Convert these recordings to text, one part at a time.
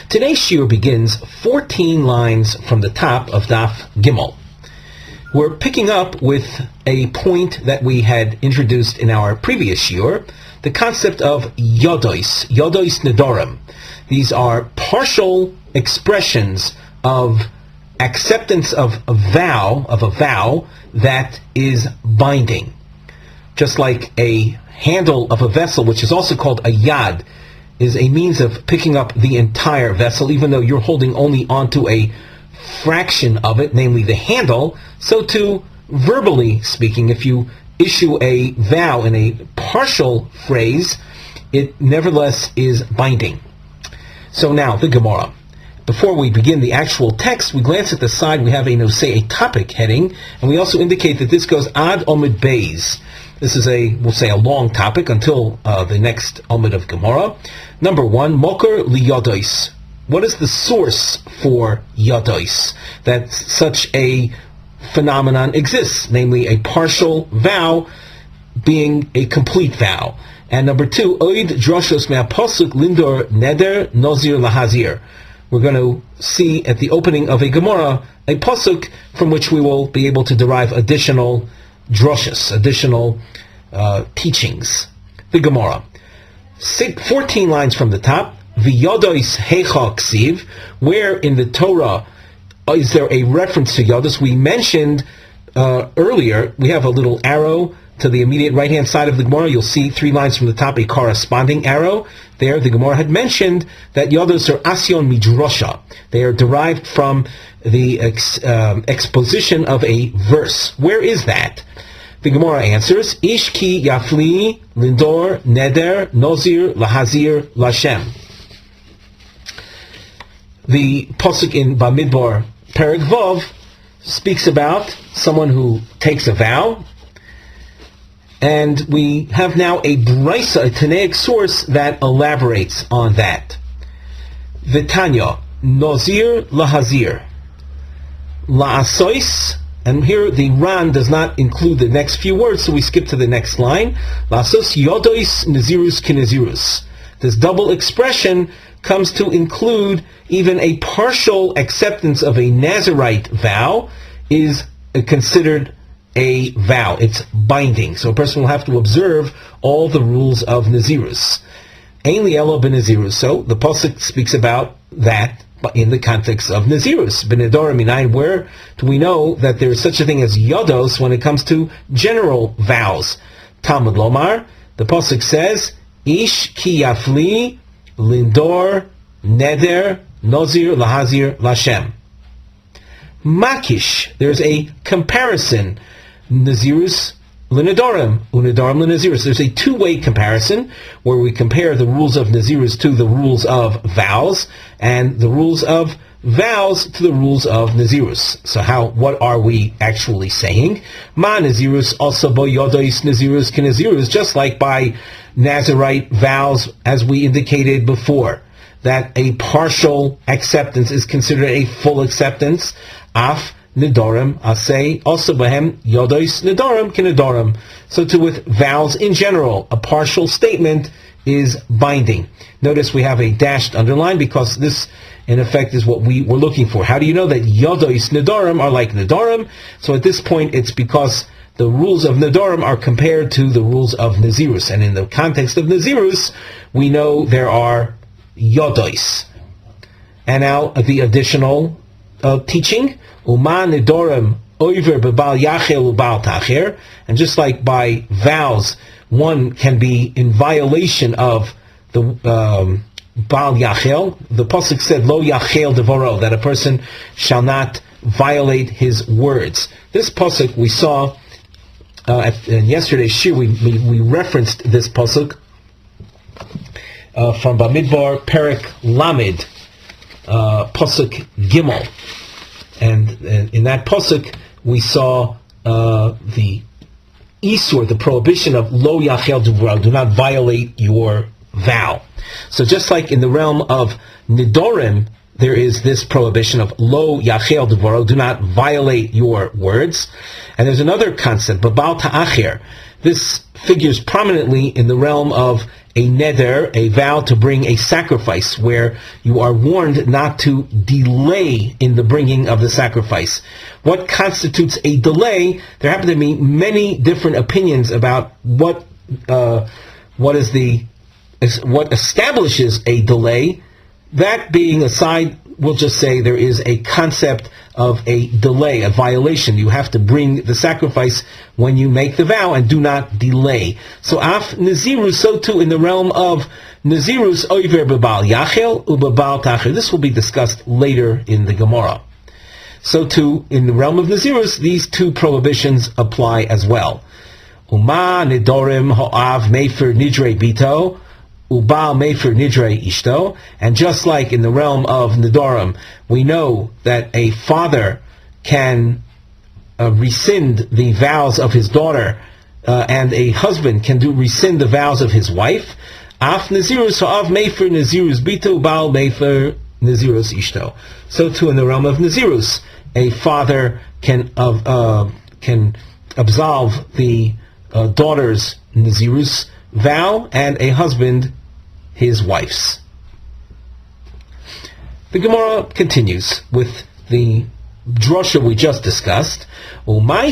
Today's shiur begins 14 lines from the top of Daf Gimel. We're picking up with a point that we had introduced in our previous shiur, the concept of yodois nedarim. These are partial expressions of acceptance of a vow that is binding. Just like a handle of a vessel, which is also called a yad, is a means of picking up the entire vessel, even though you're holding only onto a fraction of it, namely the handle. So too, verbally speaking, if you issue a vow in a partial phrase, it nevertheless is binding. So now, the Gemara. Before we begin the actual text, we glance at the side. We have a topic heading, and we also indicate that this goes ad omid beis. This is we'll say a long topic until the next omid of Gemara. Number 1, moker li yodois. What is the source for yodois? That such a phenomenon exists, namely a partial vow being a complete vow. And number 2, oid droshos mea posuk lindor neder nozir lahazir. We're going to see at the opening of a Gemara a pasuk from which we will be able to derive additional droshos, additional teachings. The Gemara. 14 lines from the top. V'yodois heicha ksiv. Where in the Torah is there a reference to yodos? We mentioned earlier, we have a little arrow to the immediate right-hand side of the Gemara. You'll see 3 lines from the top, a corresponding arrow. There, the Gemara had mentioned that yodos are asyon midrosha. They are derived from the exposition of a verse. Where is that? The Gemara answers, Ish ki yafli lindor neder nozir lahazir lashem. The pasuk in Bamidbar Perek Vav speaks about someone who takes a vow, and we have now a brisa, a Tanaic source that elaborates on that. V'tanya, nozir lahazir, la'asois, and here the Ran does not include the next few words, so we skip to the next line. La'asos yodois nazirus kinazirus. This double expression comes to include even a partial acceptance of a Nazirite vow is considered a vow. It's binding. So a person will have to observe all the rules of Nazirus. Ein li elo b'Nazirus. So the pasuk speaks about that in the context of Nazirus. B'Nedarim minayin, where do we know that there is such a thing as yodos when it comes to general vows? Talmud lomar, the pasuk says, Ish ki yafli lindor neder nozir lahazir lashem. Makish, there's a comparison. Nazirus l'nedarim, unedarim l'nazirus. There's a two-way comparison where we compare the rules of Nazirus to the rules of vows, and the rules of vows to the rules of Nazirus. So what are we actually saying? Ma Nazirus also bo yodois Nazirus kinazirus, just like by Nazirite vows, as we indicated before, that a partial acceptance is considered a full acceptance. Af nedarim asay also bahem yodois nedarim kinedarim. So too with vows in general, a partial statement is binding. Notice we have a dashed underline because this, in effect, is what we were looking for. How do you know that yodois nedarim are like nedarim? So at this point, it's because the rules of Nedarim are compared to the rules of Nazirus. And in the context of Nazirus, we know there are yodois. And now the additional teaching, Uma Nedarim Oiver Bebal Yachel Ubal Tacher. And just like by vows, one can be in violation of the Bal Yachel. The pasuk said, Lo Yachel Devoro, that a person shall not violate his words. This pasuk we saw in yesterday's shiur, we referenced this pasuk from Bamidbar Perek Lamed, pasuk Gimel, and in that pasuk we saw the isur, the prohibition of lo yachel duvra, do not violate your vow. So just like in the realm of Nedarim, there is this prohibition of lo yachel duvra, do not violate your words. And there's another concept, babal ta'achir. This figures prominently in the realm of a neder, a vow to bring a sacrifice, where you are warned not to delay in the bringing of the sacrifice. What constitutes a delay? There happen to be many different opinions about what establishes a delay. That being aside, we'll just say there is a concept of a delay, a violation. You have to bring the sacrifice when you make the vow and do not delay. So af nazirus, so too in the realm of nazirus, oiver bebal yachel ubebal tachir. This will be discussed later in the Gemara. So too in the realm of nazirus, these two prohibitions apply as well. Uma nedarim ho'av mefer nidre bito, ubal mefer nidre ishto. And just like in the realm of nedarim, we know that a father can rescind the vows of his daughter, and a husband can rescind the vows of his wife. Af nazirus ho'av mefer nazirus bito, ubal mefer nazirus ishto. So too in the realm of nazirus, a father can absolve the daughter's nazirus vow, and a husband his wife's. The Gemara continues with the drasha we just discussed. What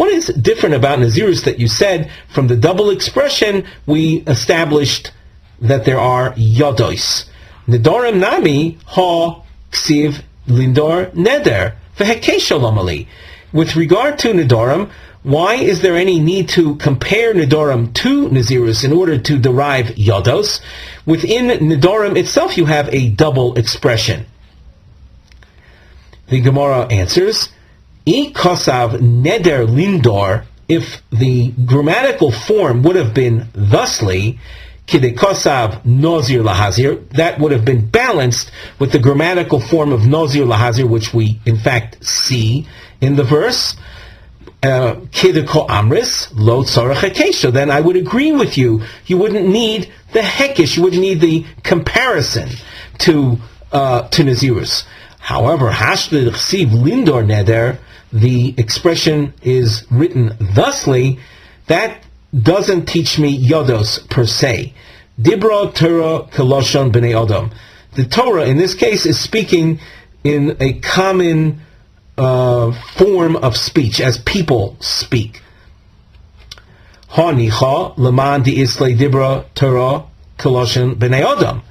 is different about nazirus that you said from the double expression we established that there are yodos? Nedarim nami ha ksiv lindor neder v'hekeshalomali. With regard to nedarim, why is there any need to compare nedarim to nazirus in order to derive yodos? Within nedarim itself, you have a double expression. The Gemara answers, I kosav neder lindor. If the grammatical form would have been thusly, Kidekosav Nozir Lahazir, that would have been balanced with the grammatical form of Nozir Lahazir, which we in fact see in the verse. Kideko Amris Lo Tzorach Hekesha. Then I would agree with you. You wouldn't need the hekesh. You wouldn't need the comparison to Nazirus. However, Hashli Chsiv Lindor Neder, the expression is written thusly. That doesn't teach me yodos per se. Dibra Torah Koloshon B'nei Odom. The Torah in this case is speaking in a common form of speech, as people speak. Ha-nicha leman di'islei dibra Torah Koloshon B'nei Odom.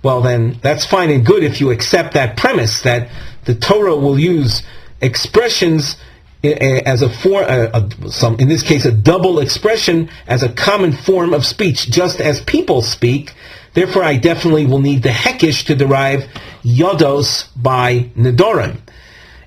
Well then, that's fine and good if you accept that premise that the Torah will use expressions as a form, in this case, a double expression as a common form of speech, just as people speak. Therefore, I definitely will need the hekesh to derive yodos by nedarim.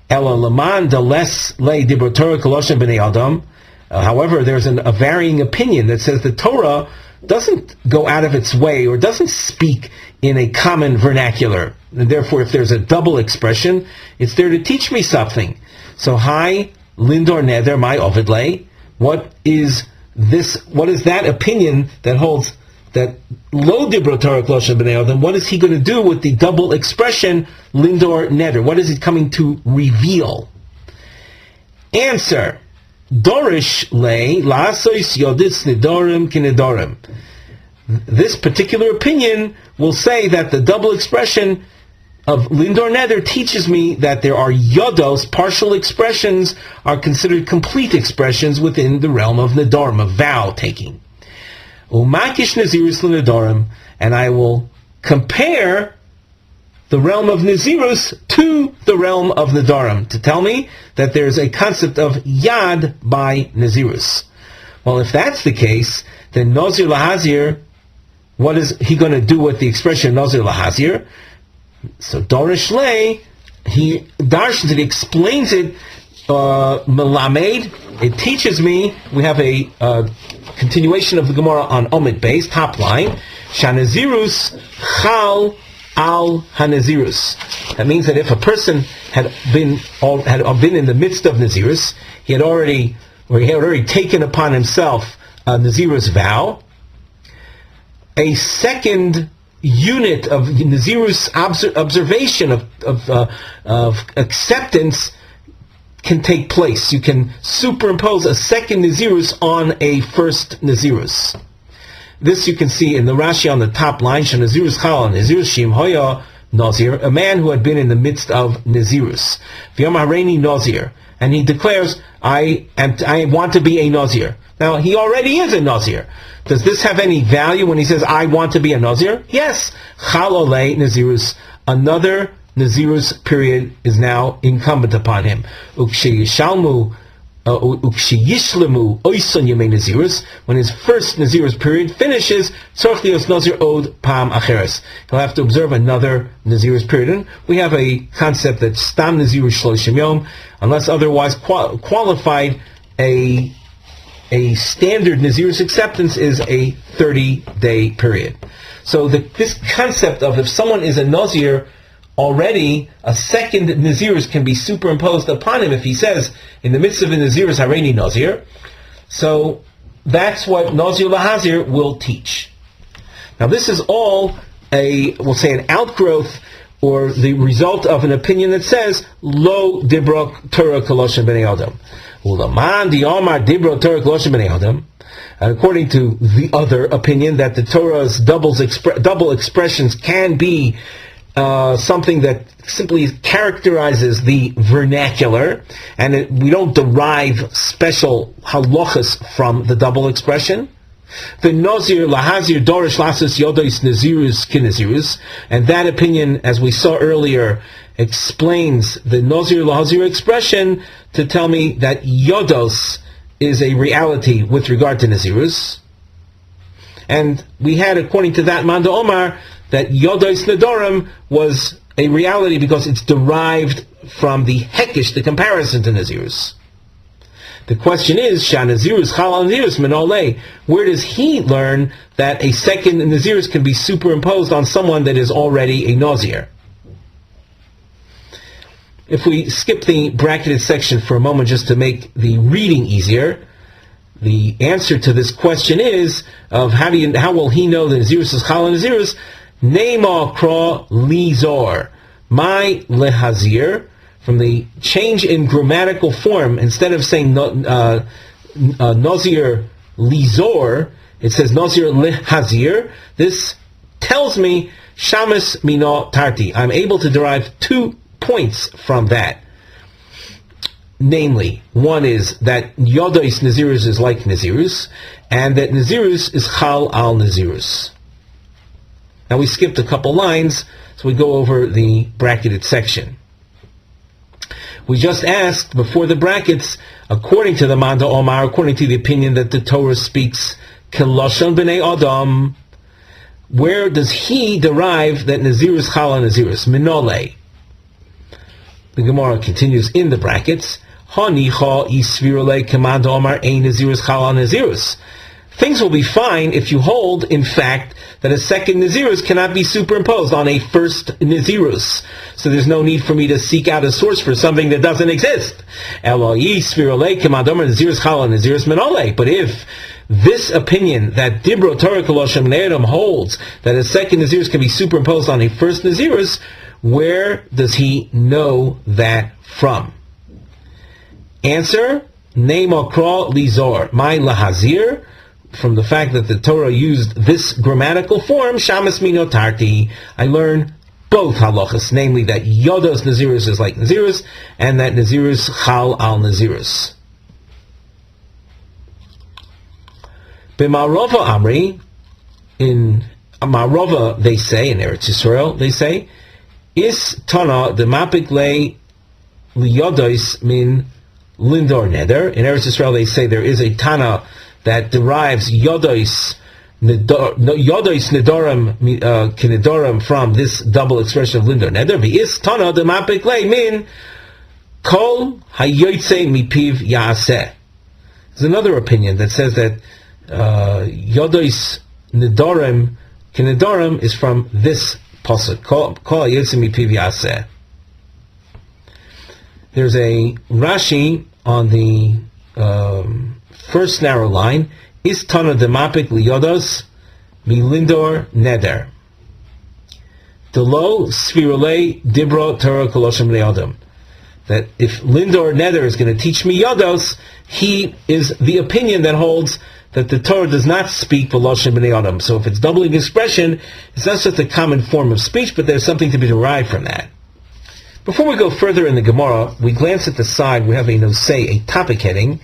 Ela leman deles le dibur Torah koloshen b'nei adam. However, there's a varying opinion that says the Torah doesn't go out of its way or doesn't speak in a common vernacular. And therefore, if there's a double expression, it's there to teach me something. So, hi. Lindor neder, my ovidle. What is that opinion that holds that lo dibro Torah kloshen b'nei adam? What is he going to do with the double expression lindor neder? What is it coming to reveal? Answer: Dorish le la'asos yoditz nedarim kinedarim. This particular opinion will say that the double expression of lindor neder teaches me that there are yodos, partial expressions, are considered complete expressions within the realm of nedarim, of vow taking. Umakish nazirus l'nedarim, and I will compare the realm of nazirus to the realm of nedarim to tell me that there's a concept of yad by nazirus. Well, if that's the case, then nozir lahazir, what is he going to do with the expression nozir lahazir? So Dorish Le, he darshans it, explains it, melamed, it teaches me. We have a continuation of the Gemara on Omid base, top line, Shanazirus Chal al Hanazirus. That means that if a person had been in the midst of Nazirus, he had already taken upon himself a Nazirus vow, a second unit of Nazirus observation of acceptance can take place. You can superimpose a second Nazirus on a first Nazirus. This you can see in the Rashi on the top line. Nazirus Chal Nazirus Shim Hoya Nazir, a man who had been in the midst of Nazirus. V'yom Hareini Nazir, and he declares, I want to be a Nazir. Now he already is a Nazir. Does this have any value when he says, I want to be a Nazir? Yes. Chal Olei Nazirus, another Nazirus period is now incumbent upon him. Uksheyishlemu oison yemei Nazirus, when his first Nazirus period finishes, tzorch lios Nazir od pam acheres. He'll have to observe another Nazirus period. And we have a concept that stam Nazirus shloshim yom, unless otherwise qualified, a standard Nazirus acceptance is a 30-day period. So this concept of if someone is a Nazir already, a second Nazirus can be superimposed upon him if he says, in the midst of a Nazirus, Hareini Nazir. So that's what Nazir Lahazir will teach. Now this is all we'll say an outgrowth or the result of an opinion that says, Lo Dibrok Torah Koloshim B'nei Adam. Ulaman Diomar Dibrok Torah Koloshim B'nei Adam. According to the other opinion that the Torah's double expressions can be something that simply characterizes the vernacular, and we don't derive special halachas from the double expression. The Nazir lahazir dorish lasus yodos nazirus kinazirus, and that opinion, as we saw earlier, explains the Nazir lahazir expression to tell me that yodos is a reality with regard to nazirus. And we had, according to that, Manda Omar, that Yodos Nedarim was a reality because it's derived from the Hekish, the comparison to Nazirus. The question is, Sha Nazirus Chal Nazirus Minole, where does he learn that a second Nazirus can be superimposed on someone that is already a Nazir? If we skip the bracketed section for a moment just to make the reading easier, the answer to this question is, of how will he know that Nazirus is Chal Nazirus? Neima kra lizor, my lehazir, from the change in grammatical form, instead of saying nazir lizor, it says nazir lehazir. This tells me shamas mino tarti. I'm able to derive 2 points from that. Namely, one is that yodos nazirus is like nazirus, and that nazirus is chal al nazirus. Now we skipped a couple lines, so we go over the bracketed section. We just asked before the brackets, according to the Manda Omar, according to the opinion that the Torah speaks Keloshon B'nei Adam, where does he derive that Nazirus Chala Nazirus? Minole. The Gemara continues in the brackets, Hanicha Isvirole Kemanda Omar Ein Nazirus Chala Nazirus. Things will be fine if you hold, in fact, that a second Nazirus cannot be superimposed on a first Nazirus. So there's no need for me to seek out a source for something that doesn't exist. But if this opinion that Dibro Torah Koloshim Nedarim holds that a second Nazirus can be superimposed on a first Nazirus, where does he know that from? Answer, Neima Kra Lizor, my Lahazir, from the fact that the Torah used this grammatical form, Shamas Mino Tarti, I learn both halachas, namely that Yodos Nazirus is like Nazirus, and that Nazirus Chal al Nazirus. B'Marova Amri, in Marova they say, in Eretz Yisrael they say, Is Tana the Mapik le Yodos min Lindor Neder. In Eretz Yisrael they say there is a Tana that derives Yodos Nedarim Kinedarim from this double expression of Lindor Neder. V'is Tana the Mapik le min Kol Hayoytze mipiv Yaaseh. There's another opinion that says that Yodos Nedarim Kinedarim is from this pasuk. Kol Hayoytze mipiv Yaaseh. There's a Rashi on the first narrow line, Is Tana demapik liyodos milindor neder. Delo svirole dibro Torah koloshim le'adam. that if Lindor Neder is going to teach me Yodos, he is the opinion that holds that the Torah does not speak V'loshen B'nei Adam. So if it's doubling expression, it's not just a common form of speech, but there's something to be derived from that. Before we go further in the Gemara, we glance at the side. We have a nosei, a topic heading,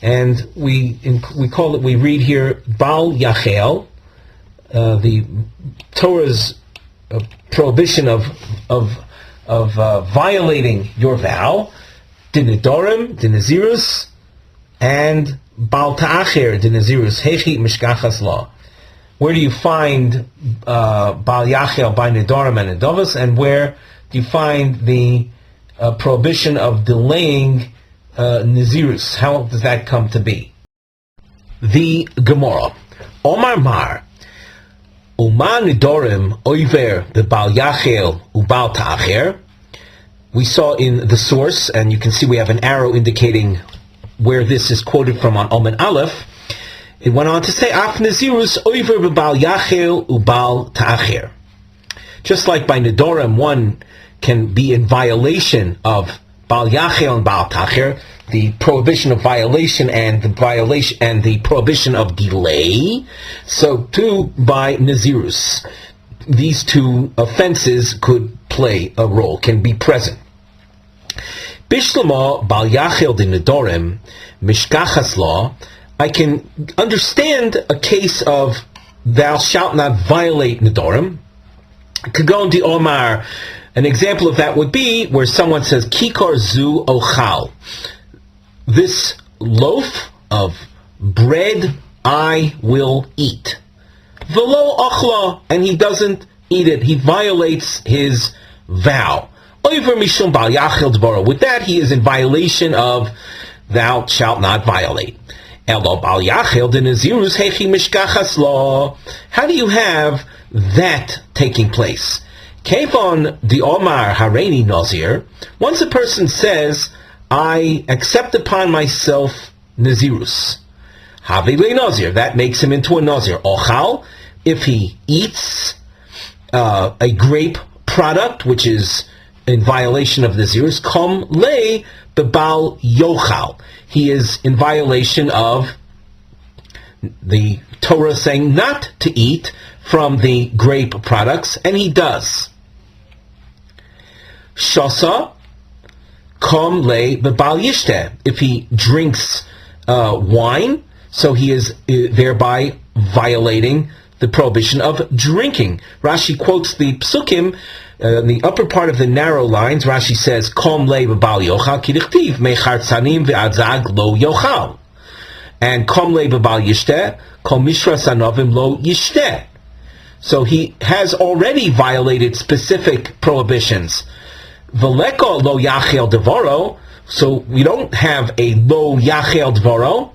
and we read here Bal Yachel, the Torah's prohibition of violating your vow, Nedarim, Nazirus, and Bal Ta'acher, Nazirus, Hechi Mishkachas Law. Where do you find Bal Yachel by Nedarim and Nedavos, and where do you find the prohibition of delaying Nazirus? How does that come to be? The Gemara. Omar Mar. Uma Nedarim Oiver the Bal Yachel Ubal Ta'acher. We saw in the source, and you can see we have an arrow indicating where this is quoted from on Omen Aleph. It went on to say, Af Nazirus Oiver Bal Yachel Ubal Ta'acher. Just like by Nedarim, one can be in violation of Bal Yachel and Bal Ta'acher, the prohibition of violation and the prohibition of delay. So too by Nazirus, these two offenses could play a role, can be present. Bishlama Bal Yachel de Nedarim Mishkachas Law. I can understand a case of thou shalt not violate Nedarim. Kagon di Omar. An example of that would be where someone says Kikar zu ochal. This loaf of bread I will eat. Velo ochla, and he doesn't eat it. He violates his vow. Oiver mishum bal yachil dvaro. With that, he is in violation of thou shalt not violate. Elo bal yachil de nazirus hechi mishkachas law. How do you have that taking place? Kevon di Omar Hareini Nazir. Once a person says, I accept upon myself Nazirus. Havile Nazir. That makes him into a Nazir. Ochal, if he eats a grape product, which is in violation of Nazirus, Kom le bebal yochal. He is in violation of the Torah saying not to eat from the grape products, and he does. Shasa, kom le bebal yishteh. If he drinks wine, so he is thereby violating the prohibition of drinking. Rashi quotes the psukim in the upper part of the narrow lines. Rashi says, kom le bebal yochal kirichtiv mechartzanim ve'adzag lo yochal. And kom le bebal yishteh, kom mishra sanovim lo yishteh. So he has already violated specific prohibitions. Veleko lo yachel devoro. So we don't have a lo yachel devoro.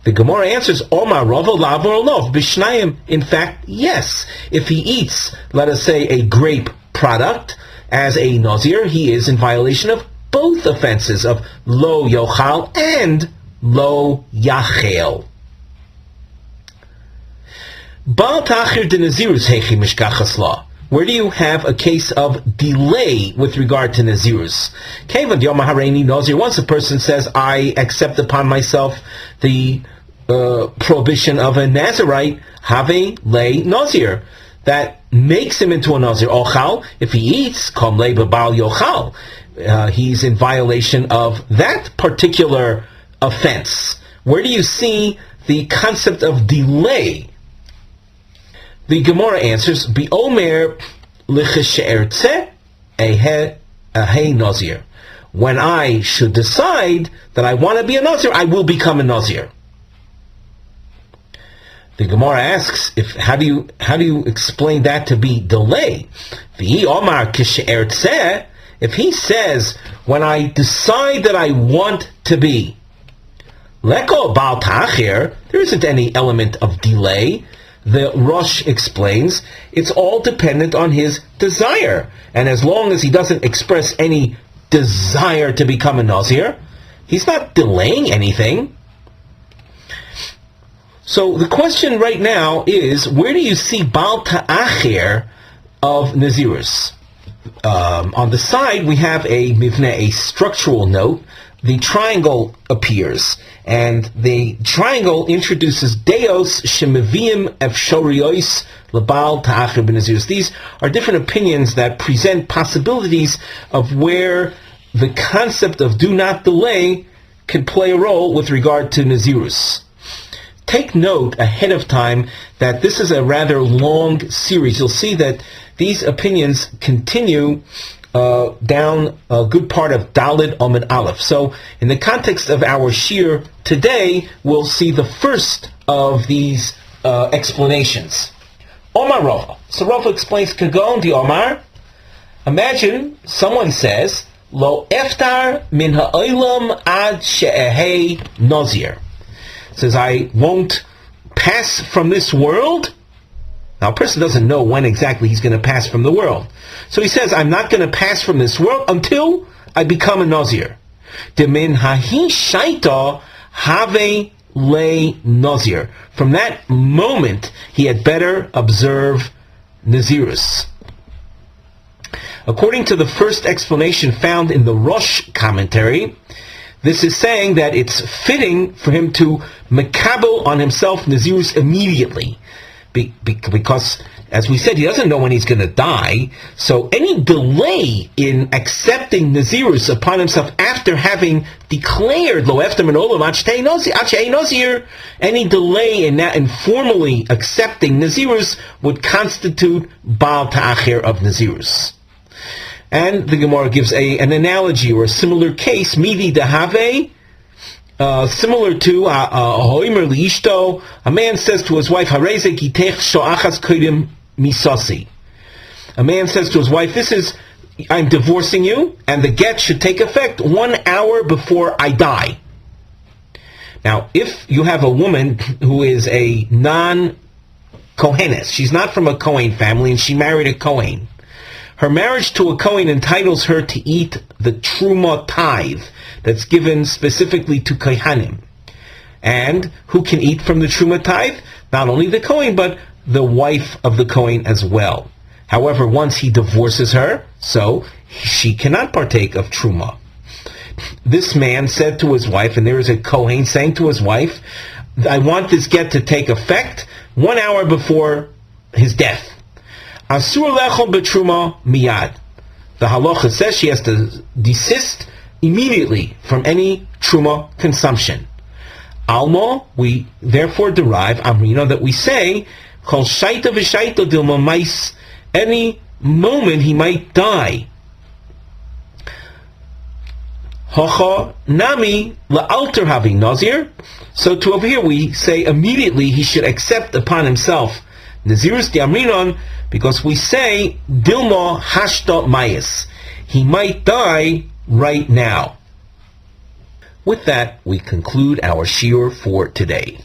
The Gemara answers, Omar rovo lavor lov bishnayim. In fact, yes. If he eats, let us say, a grape product as a nazir, he is in violation of both offenses of lo yochal and lo yachel. Bal ta'achir de nazirus hechi mishkachas law. Where do you have a case of delay with regard to Nazirus? Kevan Yom Hareini Nazir. Once a person says, I accept upon myself the prohibition of a Nazirite, have le Nazir. That makes him into a Nazir. Ochal, if he eats, kom le bebal yochal. He's in violation of that particular offense. Where do you see the concept of delay? The Gemara answers, B'omer l'cheshe'ertze ehei nazir. When I should decide that I want to be a nazir, I will become a nazir. The Gemara asks, how do you explain that to be delay? V'hi omar keshe'ertze. If he says, when I decide that I want to be, leko bal ta'achir, there isn't any element of delay. The Rosh explains, it's all dependent on his desire. And as long as he doesn't express any desire to become a Nazir, he's not delaying anything. So the question right now is, where do you see Bal Ta'achir of Nazirus? On the side, we have a mivne, a structural note. The triangle appears, and the triangle introduces deos shemevim efshoriyos lebal ta'achir b'nazirus. These are different opinions that present possibilities of where the concept of do not delay could play a role with regard to nazirus. Take note ahead of time that this is a rather long series. You'll see that these opinions continue down a good part of Daled Amud Aleph. So, in the context of our shiur today, we'll see the first of these explanations. Omar Rava. So Rava explains, Kagon di Omar. Imagine someone says, Lo eftar min ha'olam ad she'ehei nazir. Says, I won't pass from this world. Now, a person doesn't know when exactly he's going to pass from the world. So he says, I'm not going to pass from this world until I become a nazir. De min hahi shaita have le nazir. From that moment, he had better observe nazirus. According to the first explanation found in the Rosh commentary, this is saying that it's fitting for him to makabel on himself nazirus immediately. Because, as we said, he doesn't know when he's going to die. So any delay in accepting nazirus upon himself after having declared lo efter min olam ad she'ei nazir, any delay in that informally accepting nazirus would constitute bal ta'achir of nazirus. And the Gemara gives an analogy or a similar case, midi dehave, similar to a man says to his wife, a man says to his wife, I'm divorcing you, and the get should take effect 1 hour before I die. Now, if you have a woman who is a non-Kohenes, she's not from a Kohen family, and she married a Kohen, her marriage to a Kohen entitles her to eat the truma tithe that's given specifically to Kohanim. And who can eat from the truma tithe? Not only the Kohen, but the wife of the Kohen as well. However, once he divorces her, so she cannot partake of truma. This man said to his wife, and there is a Kohen saying to his wife, I want this get to take effect 1 hour before his death. Asur lechol betruma miyad. The halacha says she has to desist immediately from any truma consumption. Alma, we therefore derive amrina that we say kol shaita v'shaita dilma mais. Any moment he might die. Hocha nami la'alter havi nazir. So to over here we say immediately he should accept upon himself nazirus diamrinon, because we say dilma hashta mayas. He might die right now. With that, we conclude our shiur for today.